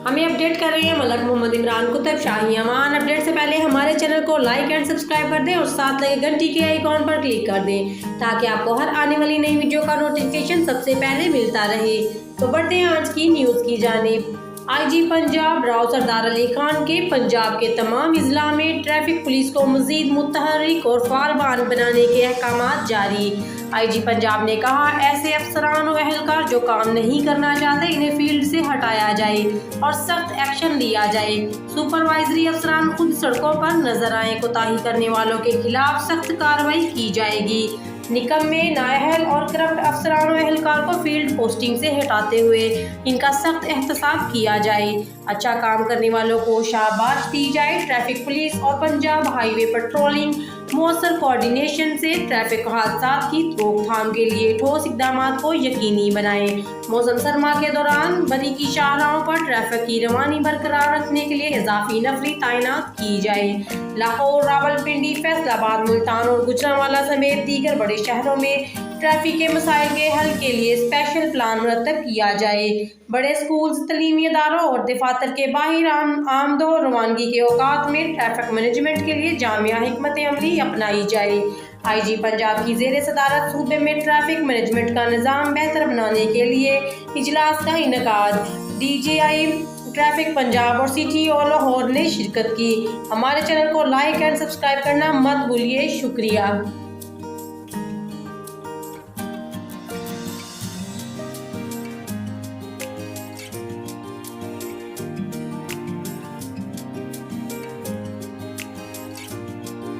हमें अपडेट कर रहे हैं मलक मोहम्मद इमरान कुतुब शाही अमान। अपडेट से पहले हमारे चैनल को लाइक एंड सब्सक्राइब कर दें और साथ लगे घंटी के आइकॉन पर क्लिक कर दें ताकि आपको हर आने वाली नई वीडियो का नोटिफिकेशन सबसे पहले मिलता रहे। तो बढ़ते हैं आज की न्यूज़ की जानिब। IG पंजाब राव सरदार अली खान के पंजाब के तमाम अजला में ट्रैफिक पुलिस को मज़ीद मुतहर्रिक और फालबान बनाने के अहकामात जारी। IG पंजाब ने कहा, ऐसे अफसरान और एहलकार जो काम नहीं करना चाहते इन्हें फील्ड से हटाया जाए और सख्त एक्शन लिया जाए। सुपरवाइजरी अफसरान खुद सड़कों पर नजर आए, कोताही करने वालों के खिलाफ सख्त कार्रवाई की जाएगी। निकम्मे, नाअहल और करप्ट अफसरान और एहलकार को फील्ड पोस्टिंग से हटाते हुए इनका सख्त एहतसाब किया जाए। अच्छा काम करने वालों को शाबाश दी जाए। ट्रैफिक पुलिस और पंजाब हाईवे पेट्रोलिंग मौसर कोऑर्डिनेशन से ट्रैफिक हादसात की रोकथाम के लिए ठोस इकदाम को यकीनी बनाएं। मौसम सरमा के दौरान बरी की शाहराहों पर ट्रैफिक की रवानी बरकरार रखने के लिए इजाफी नफरी तैनात की जाए। लाहौर, रावलपिंडी, फैसलाबाद, मुल्तान और गुजरांवाला समेत दीगर बड़े शहरों में ट्रैफिक के मसाइल के हल के लिए स्पेशल प्लान मुरतब किया जाए। बड़े स्कूल्स, तलीमी इदारों और दफातर के बाहर आमदो रवानगी के औकात में ट्रैफिक मैनेजमेंट के लिए जामिया हिकमत अमली अपनाई जाए। IG पंजाब की ज़ेर सदारत सूबे में ट्रैफिक मैनेजमेंट का निज़ाम बेहतर बनाने के लिए इजलास का इनेकाद। DGI ट्रैफिक पंजाब और CTO लाहौर ने शिरकत की। हमारे चैनल को लाइक एंड सब्सक्राइब करना मत भूलिए। शुक्रिया।